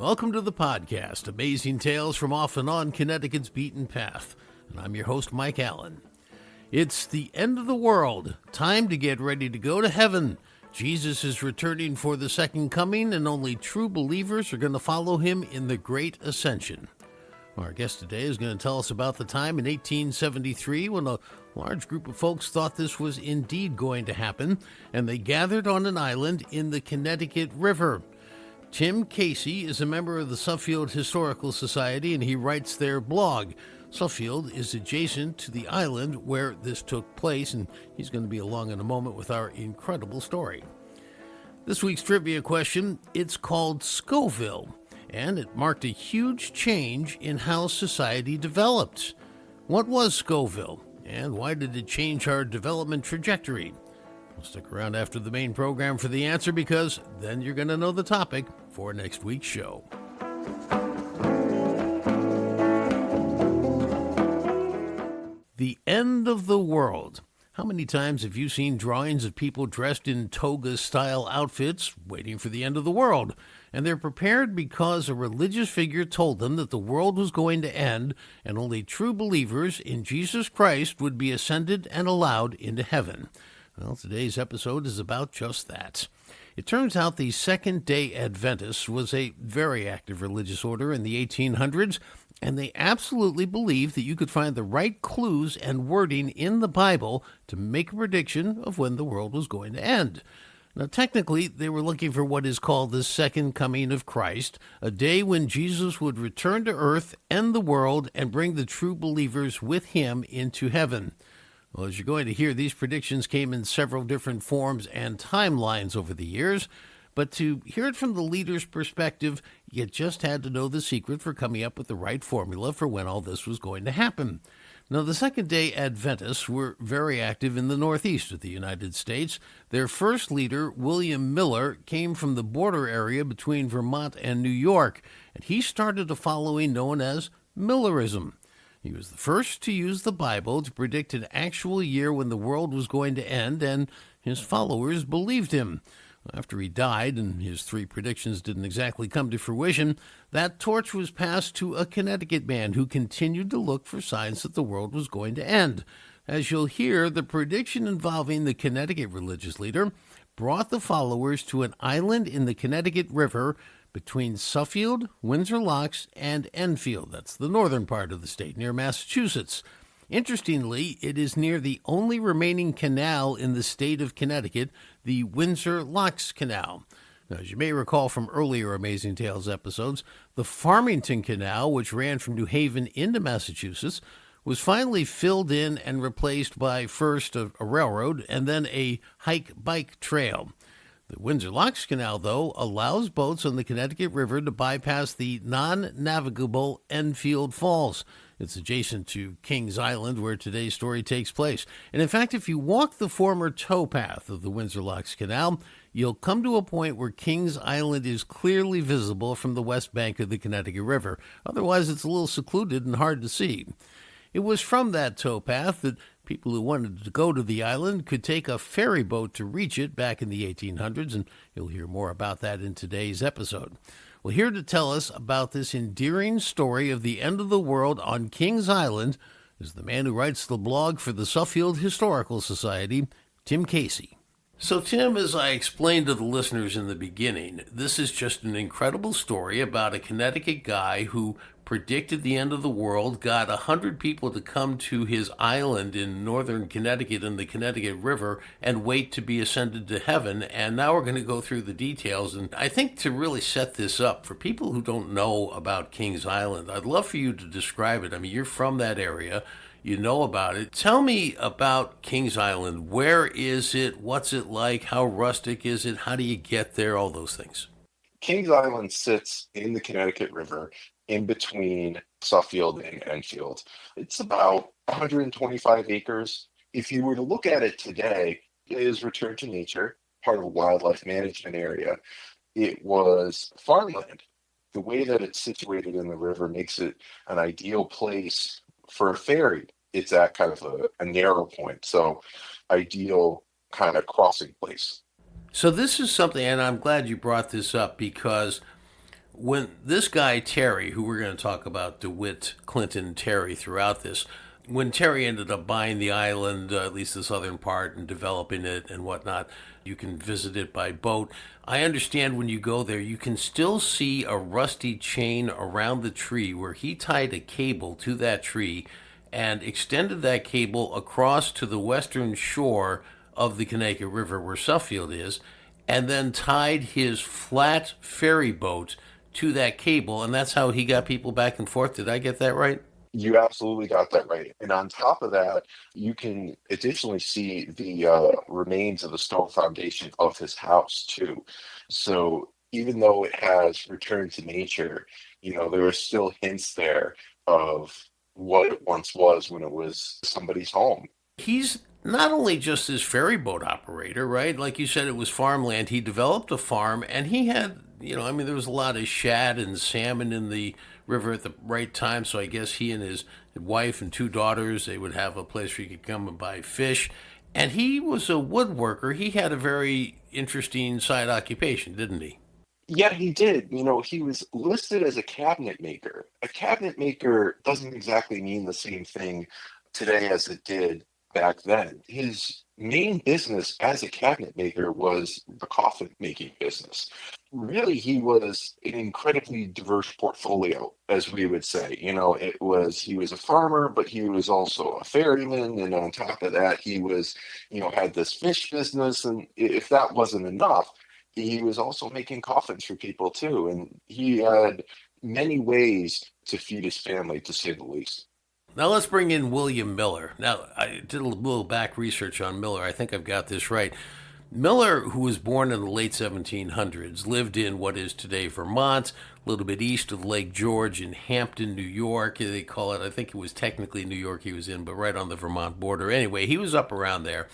Welcome to the podcast, Amazing Tales from Off and On Connecticut's Beaten Path. And I'm your host, Mike Allen. It's the end of the world. Time to get ready to go to heaven. Jesus is returning for the second coming, and only true believers are going to follow him in the Great Ascension. Our guest today is going to tell us about the time in 1873 when a large group of folks thought this was indeed going to happen, and they gathered on an island in the Connecticut River. Tim Casey is a member of the Suffield Historical Society, and he writes their blog. Suffield is adjacent to the island where this took place, and he's going to be along in a moment with our incredible story. This week's trivia question, it's called Scoville, and it marked a huge change in how society developed. What was Scoville, and why did it change our development trajectory? Well, stick around after the main program for the answer, because then you're going to know the topic for next week's show. The end of the world. How many times have you seen drawings of people dressed in toga-style outfits waiting for the end of the world? And they're prepared because a religious figure told them that the world was going to end and only true believers in Jesus Christ would be ascended and allowed into heaven. Well, today's episode is about just that. It turns out the Second Day Adventists was a very active religious order in the 1800s, and they absolutely believed that you could find the right clues and wording in the Bible to make a prediction of when the world was going to end. Now, technically, they were looking for what is called the second coming of Christ, a day when Jesus would return to earth, end the world, and bring the true believers with him into heaven. Well, as you're going to hear, these predictions came in several different forms and timelines over the years, but to hear it from the leader's perspective, you just had to know the secret for coming up with the right formula for when all this was going to happen. Now, the Second Day Adventists were very active in the northeast of the United States. Their first leader, William Miller, came from the border area between Vermont and New York, and he started a following known as Millerism. He was the first to use the Bible to predict an actual year when the world was going to end, and his followers believed him. After he died, and his three predictions didn't exactly come to fruition, that torch was passed to a Connecticut man who continued to look for signs that the world was going to end. As you'll hear, the prediction involving the Connecticut religious leader brought the followers to an island in the Connecticut River between Suffield, Windsor Locks, and Enfield. That's the northern part of the state, near Massachusetts. Interestingly, it is near the only remaining canal in the state of Connecticut, the Windsor Locks Canal. Now, as you may recall from earlier Amazing Tales episodes, the Farmington Canal, which ran from New Haven into Massachusetts, was finally filled in and replaced by first a railroad and then a hike-bike trail. The Windsor Locks Canal, though, allows boats on the Connecticut River to bypass the non-navigable Enfield Falls. It's adjacent to Kings Island, where today's story takes place. And in fact, if you walk the former towpath of the Windsor Locks Canal, you'll come to a point where Kings Island is clearly visible from the west bank of the Connecticut River. Otherwise, it's a little secluded and hard to see. It was from that towpath that people who wanted to go to the island could take a ferry boat to reach it back in the 1800s, and you'll hear more about that in today's episode. Well, here to tell us about this endearing story of the end of the world on Kings Island is the man who writes the blog for the Suffield Historical Society, Tim Casey. So, Tim, as I explained to the listeners in the beginning, this is just an incredible story about a Connecticut guy who predicted the end of the world, got 100 people to come to his island in northern Connecticut in the Connecticut River and wait to be ascended to heaven. And now we're going to go through the details. And I think to really set this up, for people who don't know about Kings Island, I'd love for you to describe it. I mean, you're from that area. You know about it. Tell me about Kings Island. Where is it? What's it like? How rustic is it? How do you get there? All those things. Kings Island sits in the Connecticut River in between Suffield and Enfield. It's about 125 acres. If you were to look at it today, it is returned to nature, part of a wildlife management area. It was farmland. The way that it's situated in the river makes it an ideal place for a ferry. It's at kind of a narrow point, so ideal kind of crossing place. So this is something, and I'm glad you brought this up, because When this guy, Terry, who we're going to talk about, DeWitt, Clinton, Terry, throughout this, when Terry ended up buying the island, at least the southern part, and developing it and whatnot, you can visit it by boat. I understand when you go there, you can still see a rusty chain around the tree where he tied a cable to that tree and extended that cable across to the western shore of the Connecticut River where Suffield is, and then tied his flat ferry boat to that cable, and that's how he got people back and forth. Did I get that right? You absolutely got that right. And on top of that, you can additionally see the remains of the stone foundation of his house too. So even though it has returned to nature, there are still hints there of what it once was when it was somebody's home. He's not only just this ferry boat operator, right? Like you said, it was farmland. He developed a farm, and he had, I mean, there was a lot of shad and salmon in the river at the right time. So I guess he and his wife and two daughters, they would have a place where you could come and buy fish. And he was a woodworker. He had a very interesting side occupation, didn't he? Yeah, he did. He was listed as a cabinet maker. A cabinet maker doesn't exactly mean the same thing today as it did back then. His main business as a cabinet maker was the coffin making business. Really, he was an incredibly diverse portfolio, as we would say. He was a farmer, but he was also a ferryman, and on top of that, he was, had this fish business, and if that wasn't enough, he was also making coffins for people too, and he had many ways to feed his family, to say the least. Now let's bring in William Miller. Now, I did a little back research on Miller. I think I've got this right. Miller, who was born in the late 1700s, lived in what is today Vermont, a little bit east of Lake George in Hampton, New York. They call it, I think it was technically New York he was in, but right on the Vermont border. Anyway, he was up around there.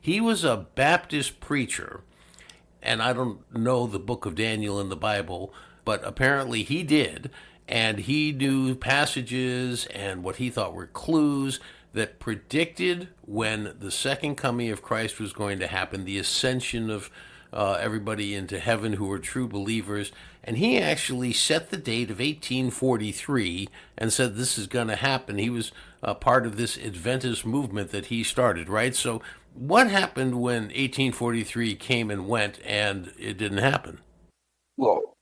He was a Baptist preacher, and I don't know the book of Daniel in the Bible, but apparently he did. And he knew passages and what he thought were clues that predicted when the second coming of Christ was going to happen, the ascension of everybody into heaven who were true believers. And he actually set the date of 1843 and said this is going to happen. He was part of this Adventist movement that he started, right? So, what happened when 1843 came and went and it didn't happen? Well,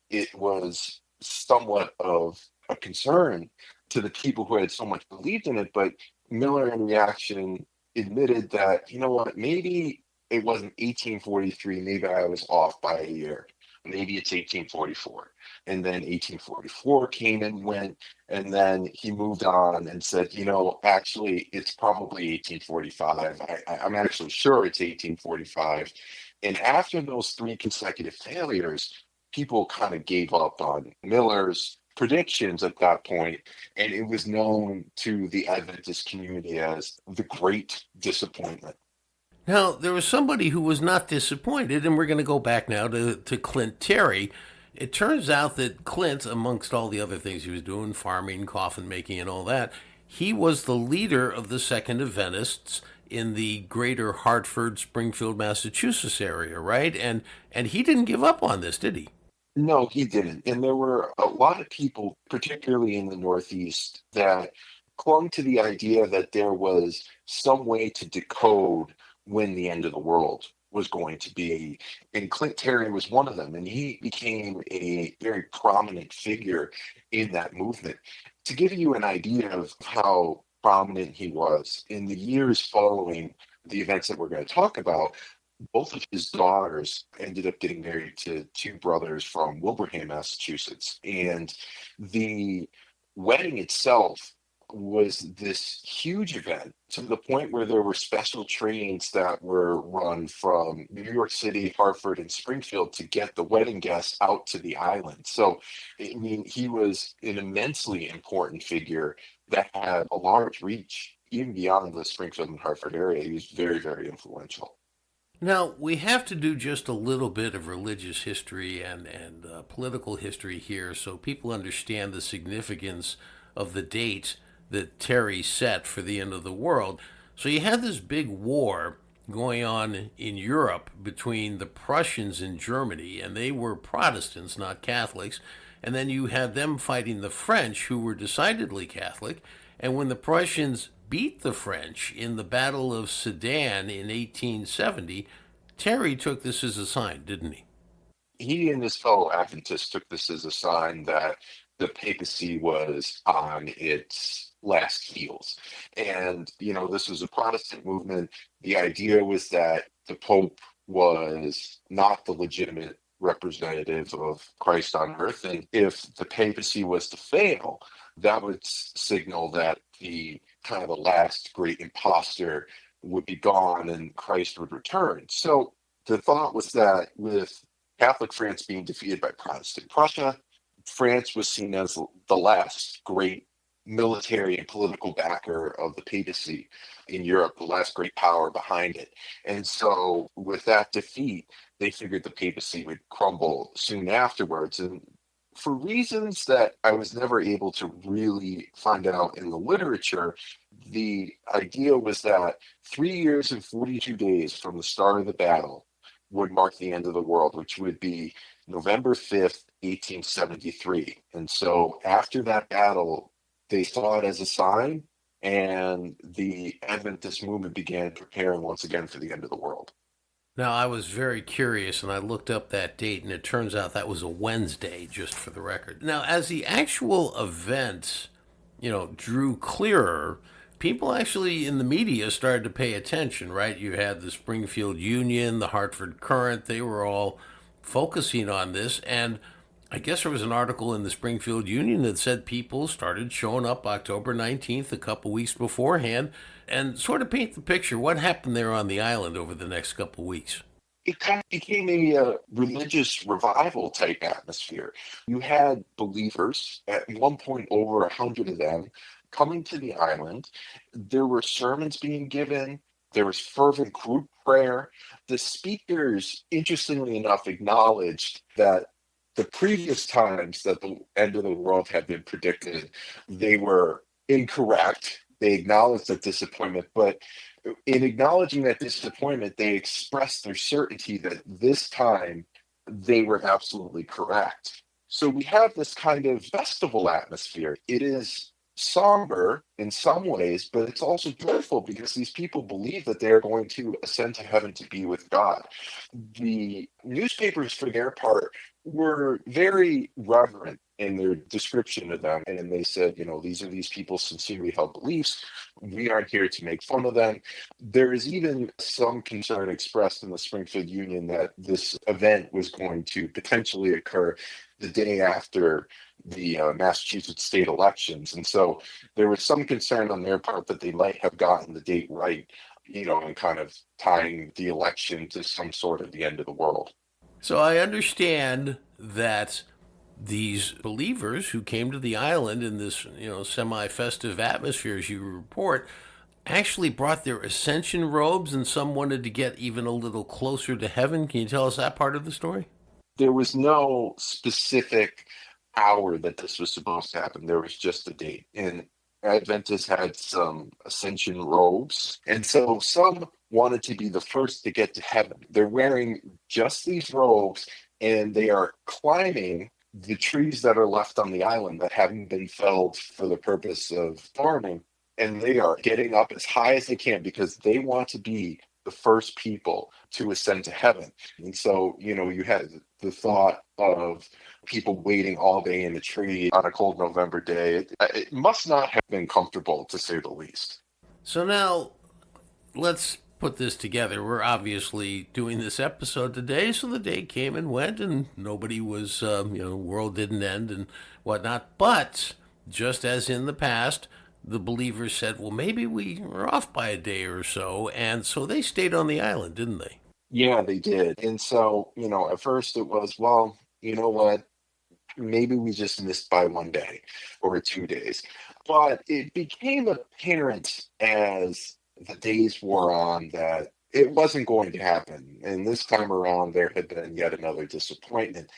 it was somewhat of a concern to the people who had so much believed in it, but Miller, in reaction, admitted that, what, maybe it wasn't 1843, maybe I was off by a year. Maybe it's 1844. And then 1844 came and went, and then he moved on and said, actually, it's probably 1845. I'm actually sure it's 1845. And after those three consecutive failures, people kind of gave up on Miller's predictions at that point, and it was known to the Adventist community as the Great Disappointment. Now, there was somebody who was not disappointed, and we're going to go back now to Clint Terry. It turns out that Clint, amongst all the other things he was doing, farming, coffin making, and all that, he was the leader of the Second Adventists in the greater Hartford, Springfield, Massachusetts area, right? And he didn't give up on this, did he? No, he didn't. And there were a lot of people, particularly in the Northeast, that clung to the idea that there was some way to decode when the end of the world was going to be. And Clint Terry was one of them. And he became a very prominent figure in that movement. To give you an idea of how prominent he was, in the years following the events that we're going to talk about, both of his daughters ended up getting married to two brothers from Wilbraham, Massachusetts. And the wedding itself was this huge event to the point where there were special trains that were run from New York City, Hartford, and Springfield to get the wedding guests out to the island. So, I mean, he was an immensely important figure that had a large reach, even beyond the Springfield and Hartford area. He was very, very influential. Now, we have to do just a little bit of religious history and political history here so people understand the significance of the date that Terry set for the end of the world. So you had this big war going on in Europe between the Prussians in Germany, and they were Protestants, not Catholics. And then you had them fighting the French, who were decidedly Catholic. And when the Prussians beat the French in the Battle of Sedan in 1870, Terry took this as a sign, didn't he? He and his fellow Adventists took this as a sign that the papacy was on its last heels. And, this was a Protestant movement. The idea was that the Pope was not the legitimate representative of Christ on earth. And if the papacy was to fail, that would signal that the kind of the last great imposter would be gone and Christ would return. So the thought was that with Catholic France being defeated by Protestant Prussia, France was seen as the last great military and political backer of the papacy in Europe, the last great power behind it. And so, with that defeat, they figured the papacy would crumble soon afterwards. And for reasons that I was never able to really find out in the literature, the idea was that 3 years and 42 days from the start of the battle would mark the end of the world, which would be November 5th, 1873. And so after that battle, they saw it as a sign, and the Adventist movement began preparing once again for the end of the world. Now, I was very curious and I looked up that date, and it turns out that was a Wednesday, just for the record. Now, as the actual event, drew clearer, people actually in the media started to pay attention, right? You had the Springfield Union, the Hartford Courant, they were all focusing on this. And I guess there was an article in the Springfield Union that said people started showing up October 19th, a couple weeks beforehand, and sort of paint the picture. What happened there on the island over the next couple weeks? It kind of became a religious revival type atmosphere. You had believers, at one point over 100 of them, coming to the island. There were sermons being given. There was fervent group prayer. The speakers, interestingly enough, acknowledged that the previous times that the end of the world had been predicted, they were incorrect. They acknowledged that disappointment, but in acknowledging that disappointment, they expressed their certainty that this time they were absolutely correct. So we have this kind of festival atmosphere. It is somber in some ways, but it's also joyful because these people believe that they are going to ascend to heaven to be with God. The newspapers, for their part, were very reverent in their description of them. And they said, these are these people's sincerely held beliefs. We aren't here to make fun of them. There is even some concern expressed in the Springfield Union that this event was going to potentially occur the day after the Massachusetts state elections. And so there was some concern on their part that they might have gotten the date right, and kind of tying the election to some sort of the end of the world. So I understand that these believers who came to the island in this, semi-festive atmosphere, as you report, actually brought their ascension robes, and some wanted to get even a little closer to heaven. Can you tell us that part of the story? There was no specific hour that this was supposed to happen. There was just a date. And Adventists had some ascension robes. And so some wanted to be the first to get to heaven. They're wearing just these robes, and they are climbing the trees that are left on the island that haven't been felled for the purpose of farming. And they are getting up as high as they can because they want to be the first people to ascend to heaven. And so, you had the thought of people waiting all day in the tree on a cold November day. It must not have been comfortable, to say the least. So now let's put this together. We're obviously doing this episode today, so the day came and went, and nobody was, world didn't end and whatnot. But just as in the past, the believers said, well, maybe we were off by a day or so, and so they stayed on the island, didn't they? Yeah, they did. And so, at first it was, well, you know what? Maybe we just missed by one day or 2 days. But it became apparent as the days wore on that it wasn't going to happen. And this time around, there had been yet another disappointment.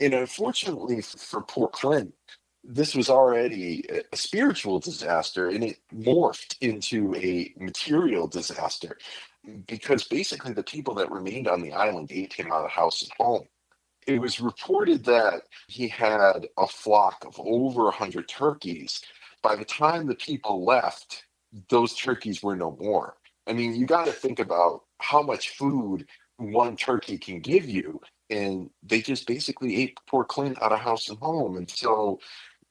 And unfortunately for poor Clint, this was already a spiritual disaster, and it morphed into a material disaster. because basically the people that remained on the island ate him out of house and home. It was reported that he had a flock of over 100 turkeys. By the time the people left, those turkeys were no more. I mean, you got to think about how much food one turkey can give you. And they just basically ate poor Clint out of house and home. And so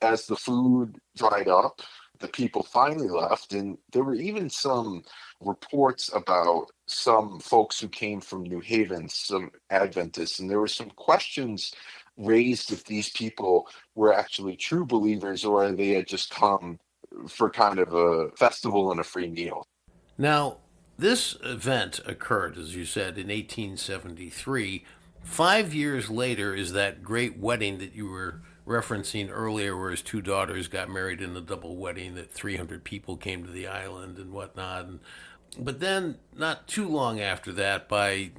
as the food dried up, the people finally left. And there were even some reports about some folks who came from New Haven, some Adventists, and there were some questions raised if these people were actually true believers or they had just come for kind of a festival and a free meal. Now, this event occurred, as you said, in 1873. 5 years later is that great wedding that you were referencing earlier, where his two daughters got married in a double wedding, that 300 people came to the island and whatnot. But then, not too long after that, by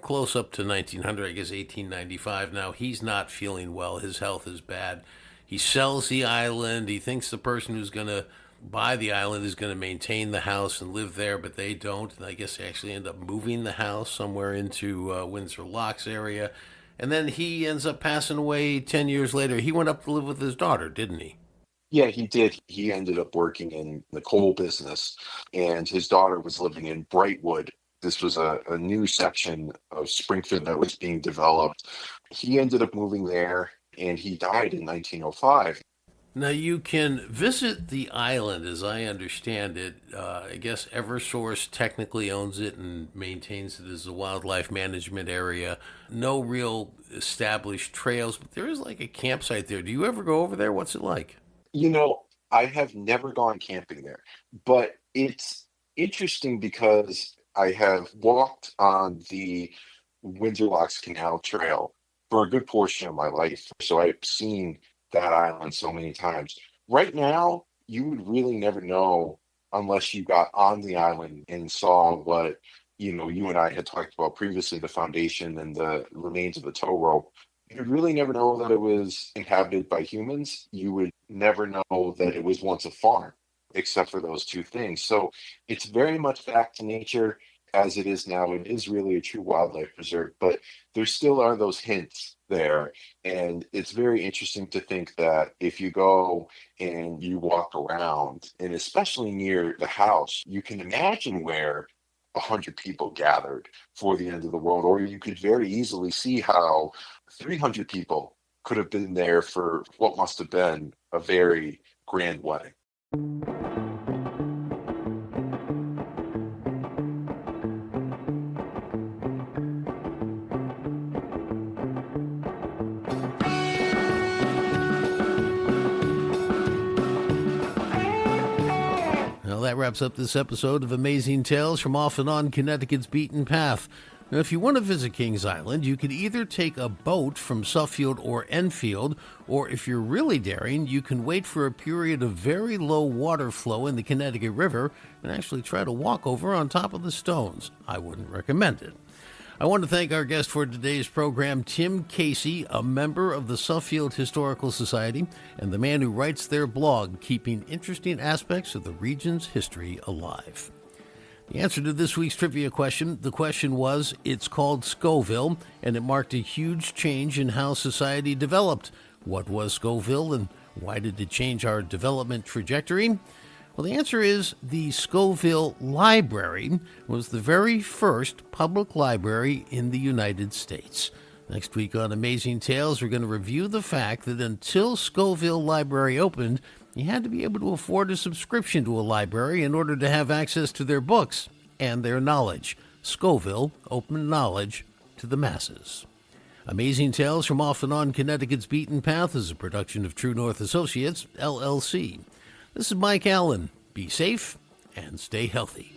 close up to 1900, I guess 1895, now he's not feeling well. His health is bad. He sells the island. He thinks the person who's going to buy the island is going to maintain the house and live there, but they don't. And I guess they actually end up moving the house somewhere into Windsor Locks area. And then he ends up passing away 10 years later. He went up to live with his daughter, didn't he? Yeah, he did. He ended up working in the coal business, and his daughter was living in Brightwood. This was a new section of Springfield that was being developed. He ended up moving there, and he died in 1905. Now, you can visit the island, as I understand it. I guess Eversource technically owns it and maintains it as a wildlife management area. No real established trails, but there is like a campsite there. Do you ever go over there? What's it like? You know, I have never gone camping there, but it's interesting because I have walked on the Windsor Locks Canal Trail for a good portion of my life. So I've seen that island so many times. Right now, you would really never know unless you got on the island and saw what, you and I had talked about previously, the foundation and the remains of the tow rope. You'd really never know that it was inhabited by humans. You would never know that it was once a farm, except for those two things. So it's very much back to nature as it is now. It is really a true wildlife preserve, but there still are those hints there. And it's very interesting to think that if you go and you walk around, and especially near the house, you can imagine where 100 people gathered for the end of the world, or you could very easily see how 300 people could have been there for what must have been a very grand wedding. Well, that wraps up this episode of Amazing Tales from Off and On Connecticut's Beaten Path. Now, if you want to visit Kings Island, you could either take a boat from Suffield or Enfield, or if you're really daring, you can wait for a period of very low water flow in the Connecticut River and actually try to walk over on top of the stones. I wouldn't recommend it. I want to thank our guest for today's program, Tim Casey, a member of the Suffield Historical Society and the man who writes their blog, keeping interesting aspects of the region's history alive. The answer to this week's trivia question, the question was, it's called Scoville, and it marked a huge change in how society developed. What was Scoville, and why did it change our development trajectory? Well, the answer is the Scoville Library was the very first public library in the United States. Next week on Amazing Tales, we're going to review the fact that until Scoville Library opened, you had to be able to afford a subscription to a library in order to have access to their books and their knowledge. Scoville opened knowledge to the masses. Amazing Tales from Off and On Connecticut's Beaten Path is a production of True North Associates, LLC. This is Mike Allen. Be safe and stay healthy.